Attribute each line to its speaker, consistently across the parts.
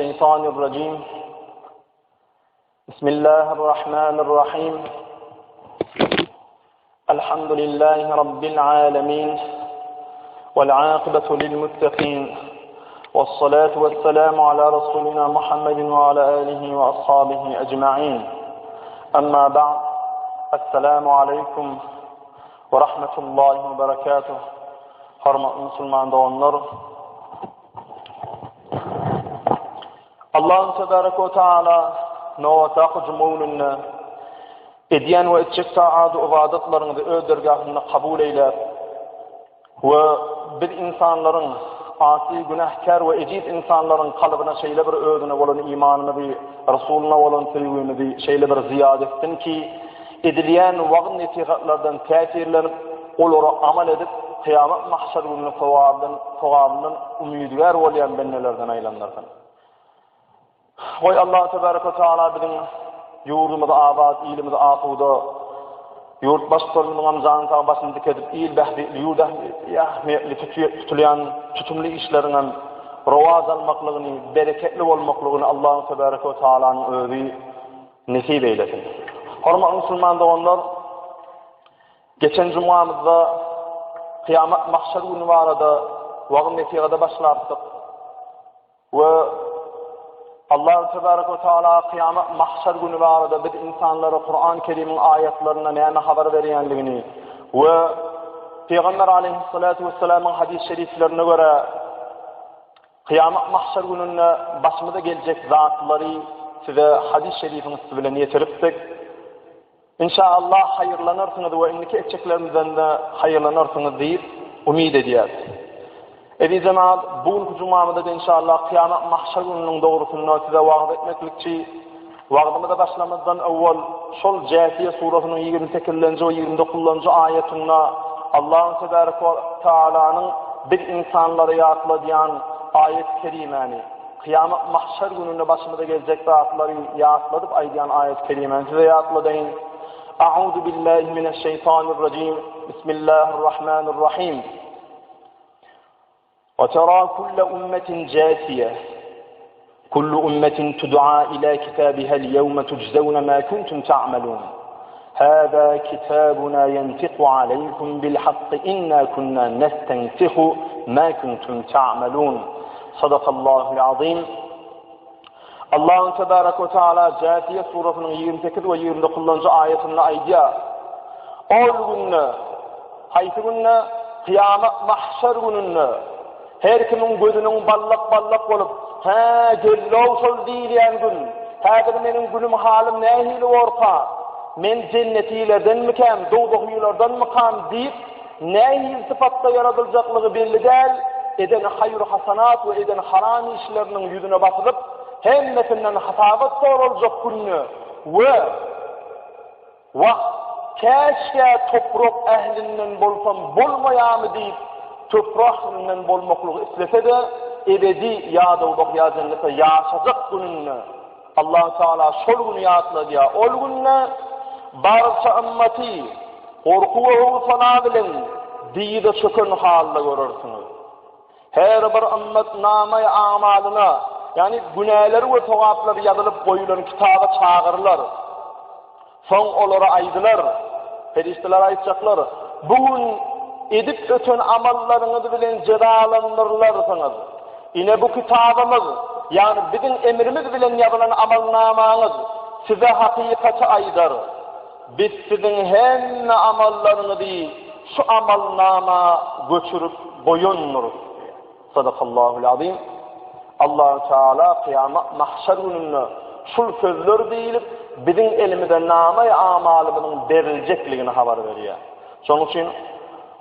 Speaker 1: الشيطان الرجيم بسم الله الرحمن الرحيم الحمد لله رب العالمين والعاقبة للمتقين والصلاة والسلام على رسولنا محمد وعلى آله وأصحابه أجمعين أما بعد السلام عليكم ورحمة الله وبركاته حرمة مسلمان doğanlar Allah Tebaraka ve Teala navata cumulunna ediyen ve etçek taat ibadatlarını ödergahında kabul eyle ve bir insanların asi günahkar ve ecid insanların kalbine şeyle bir ödüne olan imanını bir Resulüne olan sevgini bir şeyle bir ziyade etsin ki edilen vağın netihatlardan tesirlenip onlara amel edip kıyamet mahşer gününün sevabından umidgar olayan bennelerden aylanlardan. Oy Allah Tebaraka Teala bizim yurdumuzda abad, ilimiz asuda, yurt başlarının canı başını dikedip, il behdi, yurda tutulayan tutumlu işlerinden ravaz almaklığını, bereketli olmaklığını Allah Tebaraka Teala'nın övü nesip eylesin. Hormat Müslüman doğanlar, geçen cumamızda kıyamet mahşer günü varada, vağın netigada başlardık ve Allah Tebaraka ve Teala kıyamet mahşer günü varada bir insanlara Kur'an-ı Kerim'in ayetlerine neyine haber verenliğini ve Peygamber aleyhissalatu vesselam'ın hadis-i şeriflerine göre kıyamet mahşer gününe başımıza gelecek zatları size hadis-i şerifin üstüne getiriptik. İnşallah hayırlanırsınız ve indiki etçeklerimizden de hayırlanırsınız deyip umid ediyoruz. Evi cemaat, bu cumamda da inşallah kıyamet mahşer gününün doğrusunu size vaaz etmeklikçi vaazımıza başlamazdan evvel şol Câsiye surasının 28. ve 29. ayetinde Allah Tebaraka Teala'nın bir insanlara yatlayan ayet-i kerimeni kıyamet mahşer gününde başımıza gelecek zatları yatladıp aydayan ayet-i kerimeni size yatladayın. A'udhu billahi mineşşeytanirracim. Bismillahirrahmanirrahim. وترى كل أمة جاثية كل أمة تدعى إلى كتابها اليوم تجزون ما كنتم تعملون هذا كتابنا ينطق عليكم بالحق إنا كنا نستنسخ ما كنتم تعملون صدق الله العظيم. Allah Tebaraka ve Teala Câsiye surasının 28 ve 29. ayetinde aydiya ol günne haysi günne kıyamet mahşer gününne her kimin gözünün ballak olup ha gellow sol diýen gün häzir meniň günüm halim nähili orta men cennetilerden mikem dowdagýlardan mykam diýip nähili sıfatda yaradyljaklygy belli däl eden hayır hasanat ve eden haram işlerinin yüzüne batyryp hemmetinden hatabat soruljak günü ve keşke toprak ehlinden bolsam bolmayamy diýip toprakından bolmaklığı istese de ebedi ya doğduk ya cennete yaşayacak gününü Allah Teala şol günü yatladı ya ol gününe barça ümmeti korku ve uğursana bilen diyide çökün halde görürsünüz. Her bir ümmet namay amalına yani günahları ve tevapları yazılıp koyulan kitaba çağırırlar. Son olara aydılar. Ferişteler aytacaklar. Bugün edip öten amallarınızı bilen cezalandırılarsınız. Yine bu kitabımız, yani bizim emrimiz bilen yapılan amalnamanız size hakikati aydar. Biz sizin hem amallarınızı şu amalnama göçürüp boyunuruz. Sadakallahul azim. Allah Teala kıyamet mahşer gününde şu sözler deyilip bizim elimizde namay amalımızın verilecekliğini haber veriyor. Şonuň üçin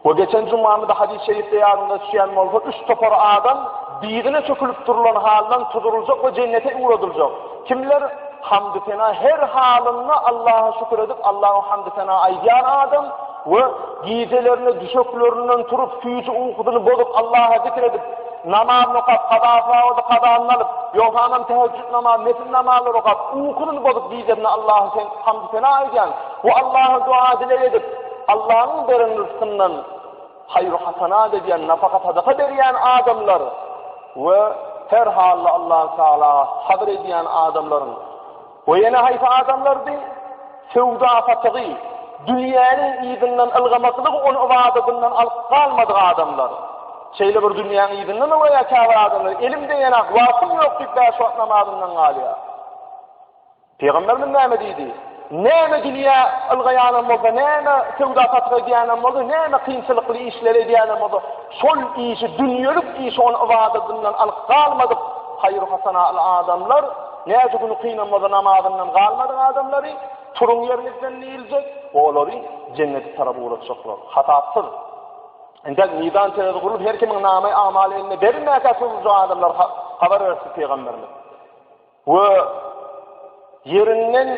Speaker 1: o geçen cumamda hadis-i şerifde ýazylýan düşýän bolsa 3 topar adam biýigine çökülüp durulan haldan tuduruljak we cennete uğradyljak. Kimler hamd sena her halynda Allah'a şükür edip Allah'a hamd sena aýdýan adam we gizelerini düşöklerinden turup süýüji uykudyny bozup Allah'a zikir edip namaz okap, qadaýny alyp, yohanam teheccüd namaz, nefil namazlar okap, uykudyny bozup gizelerine Allah'a hamd sena aýdýan we Allah'a dua edip Allah'ın beren rızkından hayır hasanat ediyen, nafaka sadaka berýän adamlar ve her halda Allah Teala sabr ediyen adamların ve yine hayfa adamlardı sevda fatığı dünyanın iyidinden ılgamasılık onu ibadetinden alıp kalmadık adamlar. Şeyle bir dünyanın iyidinden o yakâvar adamlar. Elimde yanak vasım yok deyip de şu namazından galiya. Peygamberimiz näme diýdi? Näme dünya ılgayanam bolsa, näme sevda fatığı ediyenem bolsa, näme kynçylykly işler ediyenem bolsa, şol işi dünýälik iş onu ibadetinden alıp kalmadık. Hayır hasanatly adamlar näçe günü kynanmadan namazından galmadyk adamlary turun ýerinizden niýiljek, olary cennete tarap ulaşjaklar. Hatasyz. Ende midan terede gurup her kimin namy amaly eline bermäkä şu adamlar habar berdi Peygamberimiz. We yerinden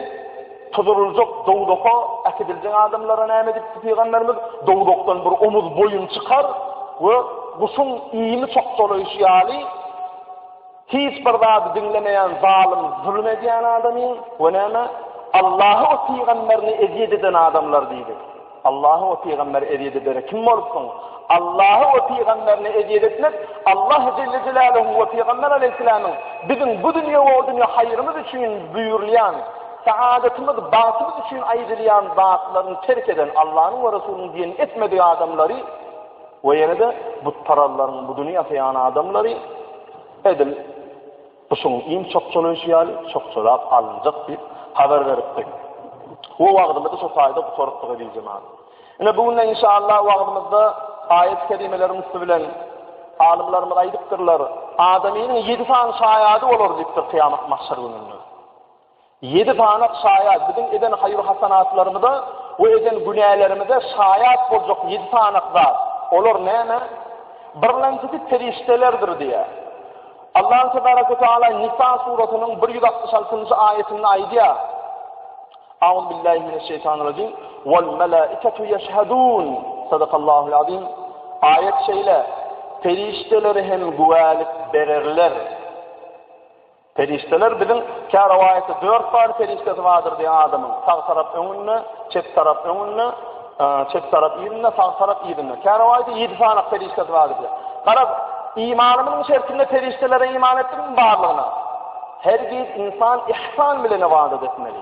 Speaker 1: tuduruljak dowdaka akediljek adamlara näme diýip Peygamberimiz dowdakdan bir omuz boyun çykar we guşun iýimi çok dolaşýaly hiç bir zat dinlemeyen zalim, zulüm ediyen adamın ve näme Allah'ı o peygamberini eziyet eden adamlar diýdi. Allah'ı o peygamberi eziyet eder. Kim bolsun? Allah'ı o peygamberini eziyet etmek Allah Celle Celaluhu ve Peygamber Aleyhisselam'ın bizim bu dünýä we o dünýä hayrımız üçin buyurlayan, saadetimiz, bahtımız üçin aýdylýan zatlaryny terk eden Allah'ın ve Resulü'nün diýeni etmediği adamları ve ýene de bu taralların bu dünýä ýaşayan adamları edil Busun in çokçoluşýaly, çokçolap alınjak bir haber beripdi. O wagtymyzda şu faýda bu sorupdygy diýjemän. Ene bugün inşallah wagtymyzda ayet kelimelerimiz bilen alimlerimiz aýdypdyrlar. Adamyň 7 fan şaýady bolar diýipdir kıyamat mahşer gününde. 7 fanak şaýat bizim eden hayır hasanatlarymyzda we eden günälerimizde şaýat boljak 7 fanakda. Olar näme? Birlençi feriştelerdir diýär. Allah Tebaraka Teala Nisa suratının 166. ayetinde aýdýar. Euzu billahi mineşşeytanirracim. Vel melaiketu yeşhedun. Sadakallahu azim. Ayet şeýle ferişteler hem güwälik bererler. Ferişteler bizim kârawaýaty 4 bar ferişte vardır diýen adamın. Sağ tarap öňünde, çep tarap öňünde, çep tarap ýerinde, sağ tarap ýerinde. Kârawaýaty 7 sanak ferişte vardır diýer. Garap İmanımın şertinde feriştelere iman ettim barlygyna. Her bir insan ihsan bilen ibadet etmeli.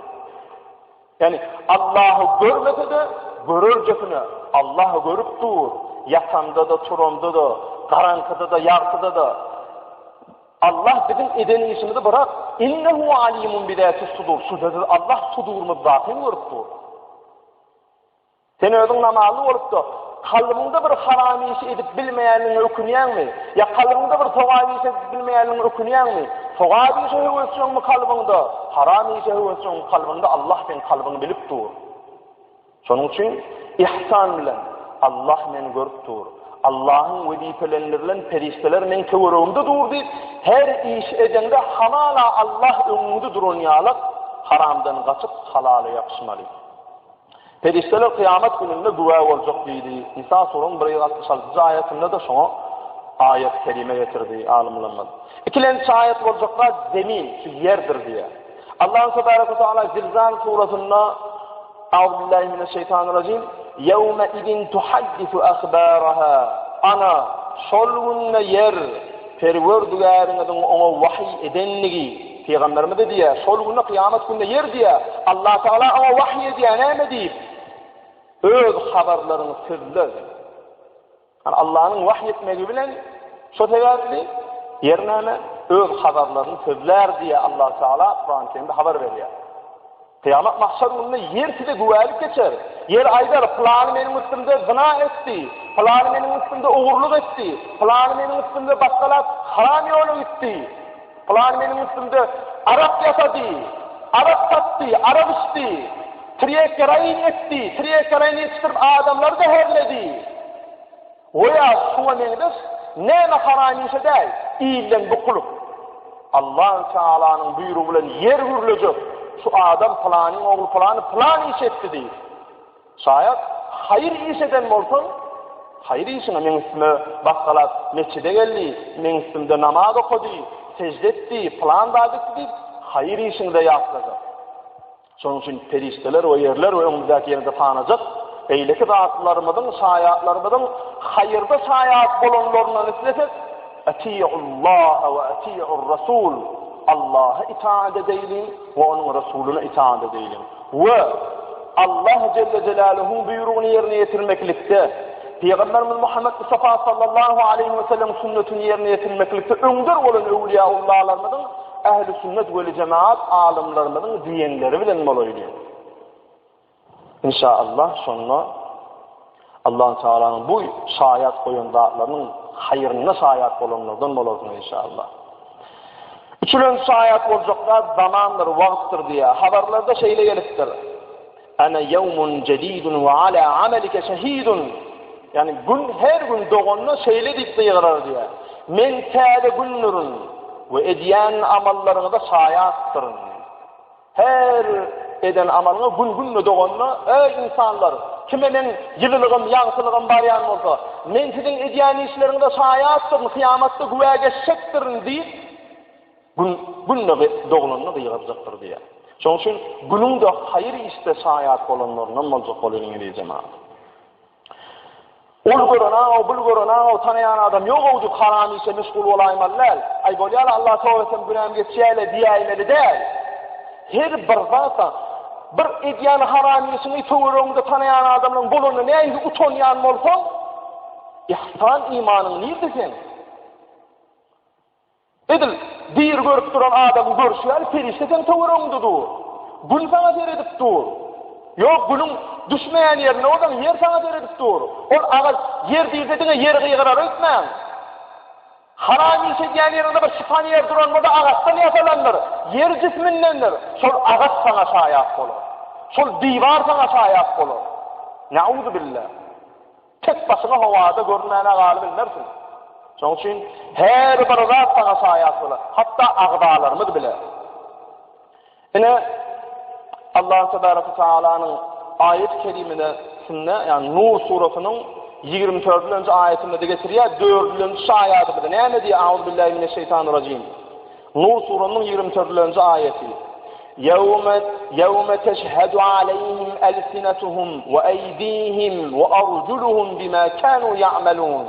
Speaker 1: Yani Allah'ı görmese de görürcesine Allah'ı görüp dur. Yatanda da, turanda da, karanlıkta da, yartıda da. Allah bizim eden işimizi bırak. İnnehu alimun bidâti sudur. Sudur. Allah sudurunu zaten görüp dur. Sen özün namazlı olup da kalbinde bir harami işi edip bilmeýänliňi ökünýänmi? Ya kalbinde bir togaby işi edip bilmeýänliňi ökünýänmi? Togaby işi öwüsçüňmi kalbinde? Harami işi öwüsçüň kalbinde Allah sen kalbyny bilip dur. Şonuň üçin ihsan bilen Allah meni görüp dur. Allah'ın wezifelerinden ferişteler men köwürümde dur diýip her iş edende halala Allah öňünde duranýalyk haramdan gaçyp halala ýapyşmaly. Ferişteler kıyamet gününde güvä boljak diýdi. Nisa suranyň 166 ayetinde de şoňa ayet kelime getirdi alimler. İkilençi ayet boljaklar zemin, şu yerdir diye. Allah Tebaraka Teala Zilzal surasynda Euzubillahi mineşşeytanirracim. Yevme idin tuhaddisu ahbaraha. Ana şol günde yer perwerdigäriňiň oňa wahy edenligi Peygamberimiz de diýär. Şol günde kıyamet günde yer diýär. Allah Teala oňa wahy edýär näme diýip? Öz habarlaryny sözler. Yani Allah'ın vahy etmegi bilen şu tegerli yerine öz habarlaryny sözler diye Allah Teala Kur'an-ı Kerim'de haber berýär. Kıyamet mahşer gününde yer size güwälik geçer. Yer aýdar plan meniň üstümde zina etdi, plan meniň üstümde ogurluk etdi, plan meniň üstümde başgalar haram ýoly gitdi, plan meniň üstümde Arap ýasady, Arap satdy, Arap içdi. Triyekarayn etti, triyekarayn yetiştirip adamları da herledi. Oya şuna meňdes näme haramysa däl, iýlen bukulup. Allah Taala'nın buyruğu bilen yer gürülecek. Şu adam falanyň ogly falan iş etdi diýip. Şayat hayır iş eden bolsa, hayır işine men ismi baksalar mescide geldi, men isminde namaz okudy, secde etdi, falan da etdi, hayır işini de yapacak. Şonuň üçin perişteler o yerler o öňümüzdäki ýerde tanajak. Eýleki zatlarymyň, şaýatlarymyň hayırda şaýat bolanlaryndan isletek, atiiullah we atiiur rasul. Allah'a itaat edelim ve onun Resulüne itaat edelim. Ve Allah Celle Celaluhu buyruğunu yerine getirmeklikte, Peygamberimiz Muhammed Mustafa sallallahu aleyhi ve sellem sünnetini yerine getirmeklikte önder olan evliyaullahlarımızın ehl-i sünnet ve cemaat alimlerimizin diyenleri bilen bolaydı. İnşallah sonra Allah Teala'nın bu şayat koyun dağlarının hayırına şayat olanlardan bolasın inşallah. Üçüncü ayet olacaklar zamandır, vakttir diye haberlerde şeyle geliptir. Ana yevmun cedidun ve ala amelike şehidun. Yani gün her gün doğanına şeyle dikte yığırar diye. Men kâle günnürün ve ediyen amallarını da şayattırın. Her eden amalını gün doğanına ey insanlar kimenin yılılığım, yansılığım baryan olsa men sizin ediyen işlerini de şayattırın, kıyamatta güveye geçecektirin deyip günle doğulanını da yığacaktır diye. Şoň üçin günün de hayır işte şayat bolanlarından boljak bolanyn diye cemaat. Ol görana, bul görana, tanayan adam yok oldu haram işe meşgul olaýmallar. Ay bolýar Allah tawasem günäm geçýärle diýäýmeli däl. Her bir zata bir edýän haram işini töwerüňde tanayan adamyň bolany näýdi utanýan bolsaň, ihsan imanyň nirde sen? Edil, bir görüp duran adamı görüşýär, perişteden töwerüňde dur. Gün sana teredip dur. Yok bunun düşmeyen yerine odan yer sana teredip dur. Ol ağaç yer diýdiňe yer gıyğırar ötmän. Haram işe diýen ýerinde bir şifan yer duran bolsa ağaçdan ýasalandyr. Yer cismindendir. Şol ağaç sana şaýat bolar. Şol diýwar sana şaýat bolar. Nauzu billah. Tek başyna howada görünmäne galyp bilmersin. Şoň üçin her bir zat sana şaýat bolar. Hatda agdalarymyz bile. Ene Allah Tebaraka Taala'nın ayet-i kerimesinde yani Nur suresinin 24. ayetinde de getiriyor 4. ayeti bile. Ne diyor? Euzubillahimineşşeytanirracim. Nur suresinin 24. ayeti. Yevme teşhedü aleyhim elsinetuhum ve eydihim ve arjuluhum bima kanu ya'melun.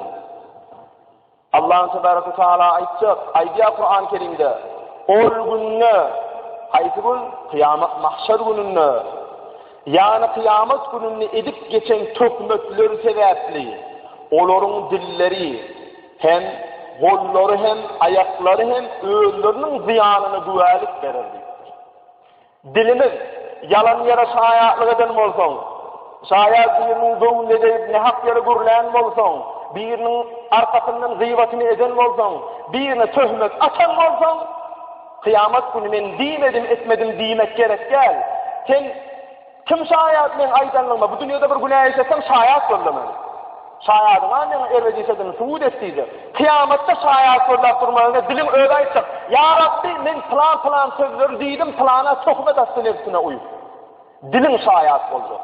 Speaker 1: Allah Tebaraka Taala aytacak. Ayet Kur'an-ı Kerim'de o günne haydi gün kıyamet mahşer gününde yani kıyamet gününde edip geçen tökmekler sebepli olorun dilleri hem golları hem ayakları hem öğünlerinin ziyanını güvenlik verirdi. Dilimiz yalan yere şayatlık eden olsun, şayat birinin doğumda deyip ne hak yere gürleyen olsun, birinin arkasından gıybatını eden olsun, birine töhmet atan olsun, kıyamet günü men diýmedim, etmedim diýmek gerek gel. Sen kim şayat men aýdanlygyma bu dünýede bir günah işlesem şayat bolmaly. Şayatyna men erwediseden suud etdiýdi. Kıyamatda şayat bollap durmalyna dilim öýle aýtsak, ya Rabbi men plan sözler diýdim, plana töhmet atdy nefsine uýup. Dilim şayat boljak.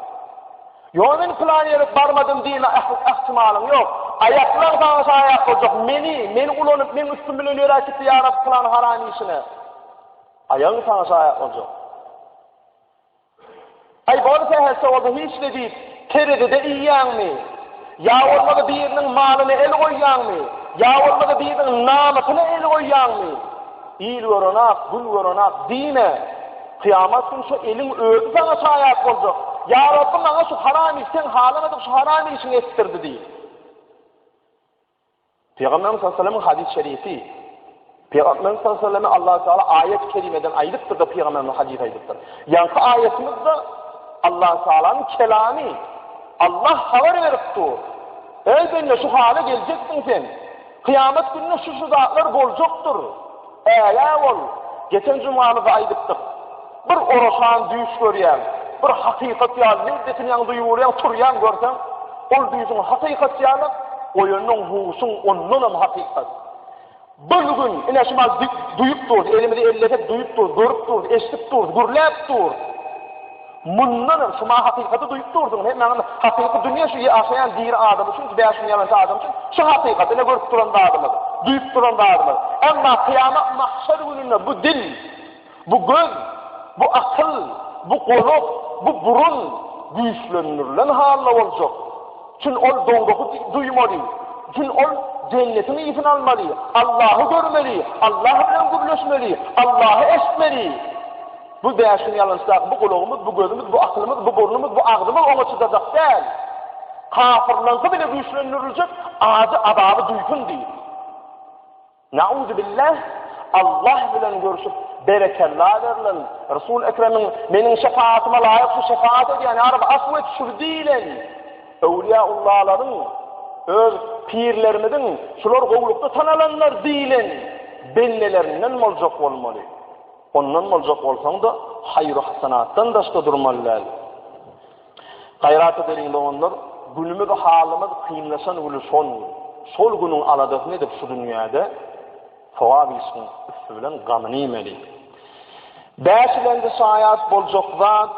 Speaker 1: Yo men plan ýere barmadım diýme ihtimalim ýok. Ayaklar sana şayat boljak. Meni ulanyp men üstüm bilen ýöräkdi ya Rabbi plan haram işine. Ayağın sana şayat olacak. Ay bolsa hesse oldu hiç de deyip terede de iýýän mi? Ya olmadı birinin malını el koyyan mı? Ya olmadı birinin namusunu el koyyan mı? İyil görenak, gül görenak dine. Kıyamet günü şu elin öğüdü sana şayat olacak. Ya Rabbim bana şu haram işten halamadık şu haram işini ettirdi diye. Peygamberimiz sallallahu aleyhi ve sellem hadis-i şerifi. Peygamberimiz sallallahu aleyhi ve sellem Allah Teala ayet-i kerimeden aylıktır da Peygamberimiz hadis aylıktır. Yankı ayetimizde Allah Teala'nın kelamı. Allah haber veripti. Ey benimle şu hale geleceksin sen. Kıyamet gününe şu zatlar bolacakdır. Ya ol. Geçen cumamızda aydıktık. Bir oroşan düş görýär. bir hakikat ýaly lezzetini ýa duýurýan turýan görsen, ol duýusyň hakikat ýaly oýanyň huwusyň ondan hem hakikat. Bugün ine şuma duýup dur, elimde elletip duýup dur, görüp dur, eşitip dur, gürläp dur. Mundan şuma hakikaty duýup durdyň. Hem hakikat dünýä şu ýaşaýan diýir adam üçin, bäşin ýalan adam üçin şu hakikatyny görüp duran adam, duýup duran adam. Emma kıyamet mahşer gününde bu dil, bu göz, bu akıl, bu kulak, bu burun güýçlenirilen halla boljak. Çün ol doňdaky duýmaly. Çün ol cennetini ýypyn almaly. Allahy görmeli, Allah bilen gürleşmeli, Allahy eşitmeli. Bu bäşin ýalançak, bu kulagymyz, bu gözümüz, bu aklymyz, bu burnumyz, bu agdymyz oňa çydajak däl. Kafirlansa bile güýçlendiriljek, azy adaby duýkun diýip. Nauzu billah, Allah bilen görüşüp berekeler verilen Resul Ekrem'in menin şefaatıma layık şu şefaat ediyen Arab asvet şurdilen Evliyaullah'ların öz pirlerimizin şular gowlukda tanalanlar diýilen bellelerinden moljak bolmaly. Ondan moljak bolsaň da hayr-ı hasanatdan daşda durmalylar. Gayrat edilende onlar günümüz halymyz kıyımlaşan uly sol günüň aladygyny edip şu dünýäde sowab işin üstü bilen gamyny ýemeli. Bäşilende şaýat boljak zat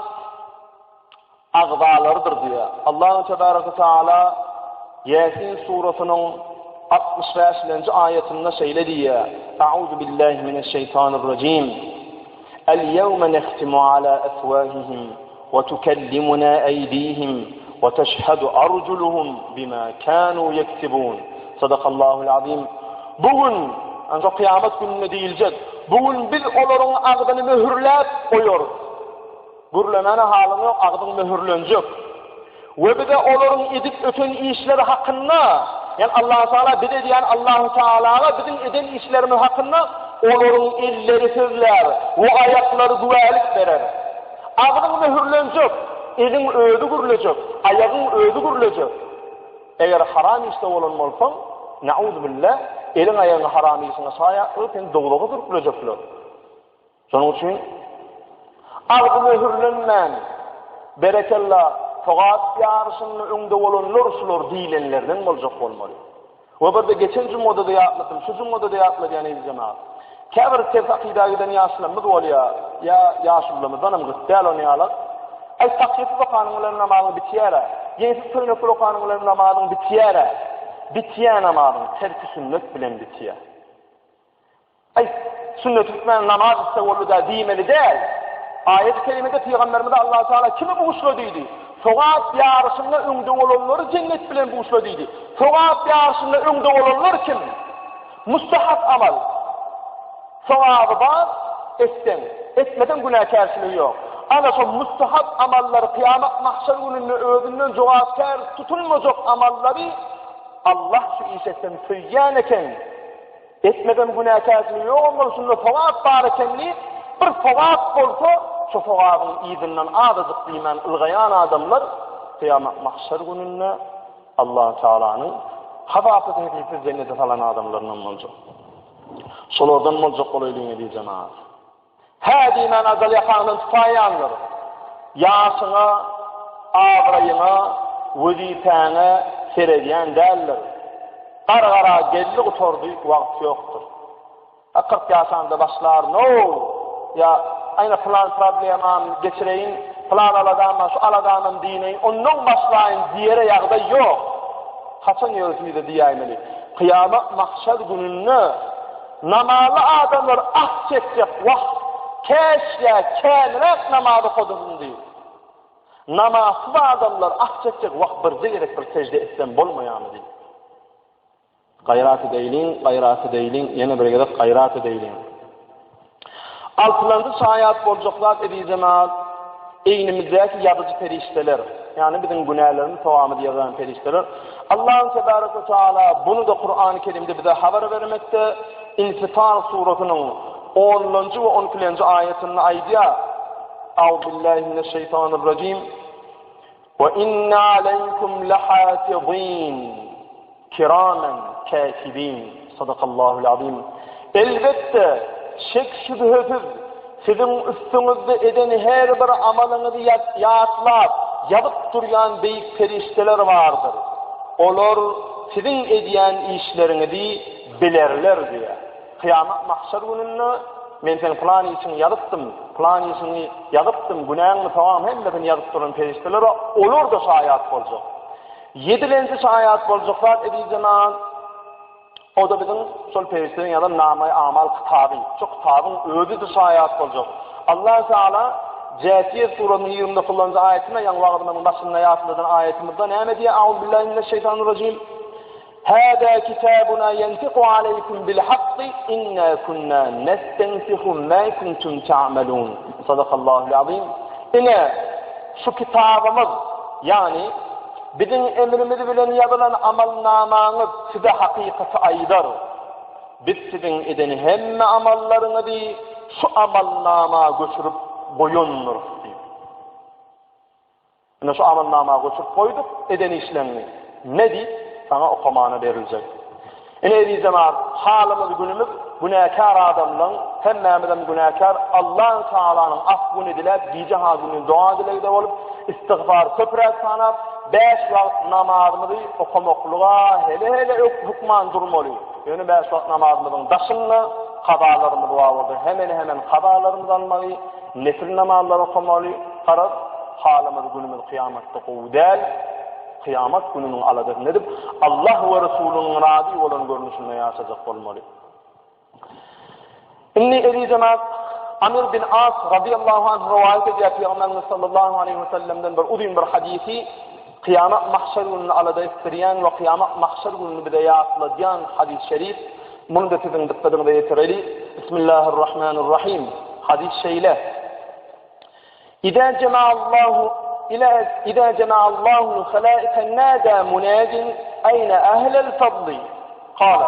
Speaker 1: agdalardyr diýe. Allahu tebaraka taala Yasin surasynyň 65-nji aýatynda şeýle diýe: A'udhu billahi mineşşeytanirracim. El-yevme nehtimu ala afwahihim ve tukellimuna eydihim ve teşhadu arjuluhum bima kanu yektibun. Sadakallahu'l azim. Bugün ancak kıyamet gününe diýiljek. Bugün biz olaryň agdyny möhürläp goýarys. Gürlemene halyny ýok, agdyň möhürlenjek. Ve bir de olaryň edip öten işleri hakynda, yani Allah Teala bide diýen Allah Teala'ga bizim eden işlerimiz hakynda olaryň elleri sözler, we aýaklary güwälik berer. Agdyň möhürlenjek, eliň öýdi gürlejek, aýagyň öýdi gürlejek. Eger haram işte bolan bolsaň, nauzu billah, eliň aýagyň haram işine saýakly sen doglagy gürlejekler. Şonuň üçin agdy möhürlenmän, berekellah Togat ýaryşyny öňde bolanlar şular diýilenlerden boljak bolmaly. We bir de geçen jumada da ýatladym, şu jumada da ýatlady ýani cemaat. Käbir tefaqidagdan ýaşlanmaz bolýa, ýa ýaşlanmazdan hem gitdäl ony ýalak. Ay taqyýy bakanlygyň namazy bitýär. Ýeňsi sünnet bakanlygyň namazy bitýär. Bitýän namazy terki sünnet bilen bitýär. Ay sünnet bitmän namaz ise bolda diýmeli däl. Ayet-i kerimede Peygamberimiz Allah Teala kimi buýşladydy? Sowap ýaryşynda öňde bolanlar cennet bilen buýşladydy. Sowap ýaryşynda öňde bolanlar kim? Mustahap amal. Sowaby bar, etsen, etmeden günahkarçylygy ýok. Ana şu mustahap amallar kıyamet mahşer gününde özünden jogapkar tutulmajak amallary Allah şu işetten söýýän eken. Etmeden günahkarçylygy ýok, bolsa şunda sowap bar ekenli, bir sowap bolsa şu sowabyň ýygynyň adyzyk diýmen ılgayan adamlar kıyamet mahşer gününde Allah Teala'nın hawapatyny edip cennete salan adamlaryndan boljak. Şolardan boljak bolaylygy diýip jemaat. Hädimen azal ýakandan tutanlar. Ýaşyňa, agraýyňa, wezifäňe seredýän däller. Gara geldi oturdy, wagt ýokdur. 40 ýaşanda başlar, no, ya ayna plan problemam geçireyin, plan aladam, şu aladamın dineyin, ondan başlayın diýere ýagda ýok. Haçan ýöretmeli diýämeli. Kıyamet mahşer gününde namazy adamlar ah çekjek wagt keşle kenrek namazy kodundy. Namazsız adamlar ah çekjek wagt bir gerek bir secde etsen bolmaýarmy? Gayrat edeýin, ýene bir gerek gayrat edeýin. Altlandy şaýat boljaklar edýjemaz, eýnimizdäki ýazyjy perişteler, yani bizim günahlarymyzy tawamy ýazan perişteler. Allah tebaraka taala bunu da Kur'an-ı Kerim'de bize haber vermekte. İnfitar suratının 10-njy we 12-nji aýatyny aýdýa. Auzubillahi mineşşeytanirracim. Ve inna aleykum lahafizin kiramen katibin. Sadakallahu'l azim. Elbette şek şübhesiz sizin üstünüzde eden her bir amalınızı yatlap, yapıp duruyan büyük ferişteler vardır. Olar sizin ediyen işlerinizi bilerler diye. Kıyamet mahşer gününü men sen plan için yaptım, günahını tamam hemletini yapıp duran ferişteler olur da şayat olacak. 7-nji şayat boljaklar edijenan o da bizim sol feriştelerin ya da namay amal kitabı. Çok kitabın özü de şayat boljak. Allah Teala Câsiye suranın 20'de kullanıcı ayetine yan vaqtının başında yazılan ayetimizde näme diye Euzubillahimineşşeytanirracim. Hâdâ kitâbuna yentiqu aleykum bil haqqi inna kunna nestensihu mâ kuntum ta'melûn. Sadakallahul azim. Yine şu kitabımız yani bizim emrimizi bilen yazılan amalnamanız size hakikati aydar. Biz sizin edeni hemme amallarınızı şu amalnama göçürüp koyundur. Yine şu amalnama göçürüp koyduk edeni işlerini. Ne deyip sana okumana verilecek. Yine bir zaman halımız günümüz günahkar adamların hemmemizden günahkar Allah Teala'nın affını dilep, gece hazını dua dileyip olup istiğfar köpürek sanap 5 vakit namazımızı okumaklığa hele hukman durmalı. Yani 5 vakit namazımızın daşınla kabalarımız vardı. Hemen kabalarımız almalı. Nefil namazları okumalı. Karar halımız günümüz kıyamette kovdel. Kıyamet gününün aladır nedir? Allah ve Resulünün radi olan görünüşünde yaşayacak olmalı. İnni eli cemaat Amir bin As radıyallahu anh rivayet ediyor Peygamberimiz sallallahu aleyhi ve sellem'den bir uzun bir hadisi kıyamet mahşer gününü alada istireyen ve kıyamet mahşer gününü bir de yaslayan hadis-i şerif. Bunu da sizin dikkatinize getireli. Bismillahirrahmanirrahim. Hadis-i şeyle. İza جمع الله الخلائق نادى مناد أين أهل الفضل قال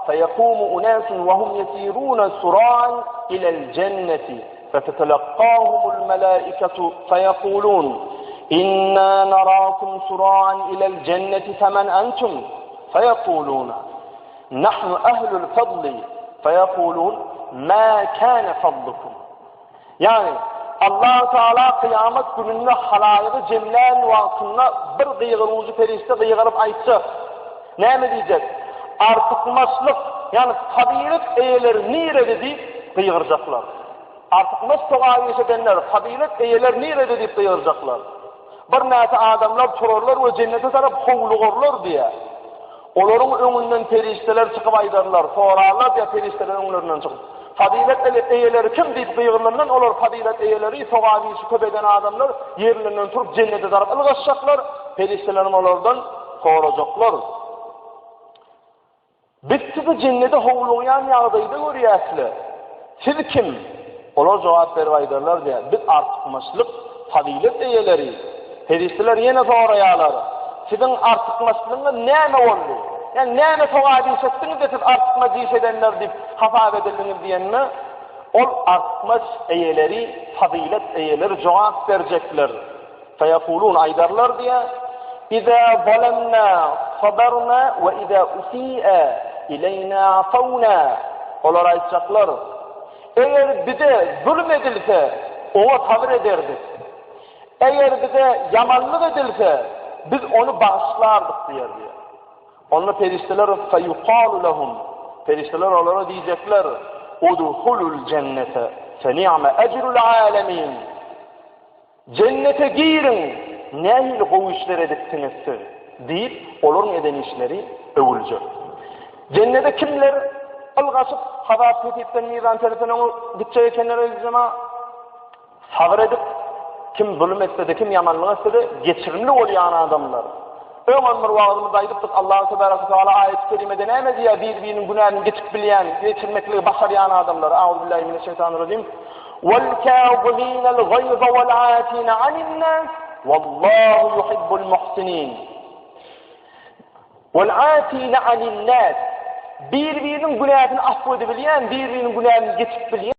Speaker 1: فيقوم أناس وهم يسيرون سراعا إلى الجنة فتتلقاهم الملائكة فيقولون إنا نراكم سراعا إلى الجنة فمن أنتم فيقولون نحن أهل الفضل فيقولون ما كان فضلكم يعني Allah Teala kıyamet gününde halayığı cemlen vaktında bir kıyığırıcı ferişte kıyığırıp aytacak. Ne mi diyecek? Artıkmaçlık yani kabilet eyeleri nire deyip kıyığıracaklar. Artıkmaç toğayı edenler kabilet eyeleri nire deyip kıyığıracaklar. Bir nete adamlar turarlar ve cennete taraf kovluğurlar diye. Onların önünden ferişteler çıkıp aydarlar. Sorarlar diye ferişteler önlerinden çıkıp. Fadilet eyeleri kim deyip kıyırlarından olur fadilet eyeleri soğabisi köpeden adamlar yerlerinden turup cennete taraf ılgaşacaklar. Feriştelerin onlardan soracaklar. Biz sizi cennete hovluğuyan yağdaydı görüyesli. Siz kim? Onlar cevap vervaydarlar diye. Biz artıkmışlık fadilet eyeleri. Ferişteler yine sorayarlar. Sizin artıkmışlığına ne oldu? Yani neyme toğadi settiniz de siz artma cisedenler deyip hafaf edildiniz diyenine ol artmış eyeleri, fadilet eyeleri cevap verecekler. Feyekulun aydarlar diye İzâ zalemnâ sabarnâ ve izâ usi'e ileyna afavnâ olar aytacaklar. Eğer bize zulüm edilse ona tavır ederdik. Eğer bize yamanlık edilse biz onu bağışlardık diyor. Onunla ferişteler feyuqalu lahum. Ferişteler onlara diyecekler udhulul cennete feni'me ecrul alemin. Cennete girin. Nehil bu işler edittiniz deyip onların eden işleri övülecek. Cennete kimler algaçıp hava petipten niran telefonu gideceği kenara izleme sabır edip kim zulüm etse de kim yamanlık etse de geçirimli olayan adamlar. Ömür vaadımızda aydıptık Allah-u Teala ayet-i kerimede neyme diye birbirinin günahını geçip bilen, geçirmekle başarayan adamlar. Euzubillahimineşşeytanirracim. وَالْكَاظِمِينَ الْغَيْظَ وَالْعَافِينَ عَنِ النَّاسِ وَاللّٰهُ يُحِبُّ الْمُحْسِنِينَ. وَالْعَافِينَ عَنِ النَّاسِ birbirinin günahını affedebilen, birbirinin günahını geçip bilen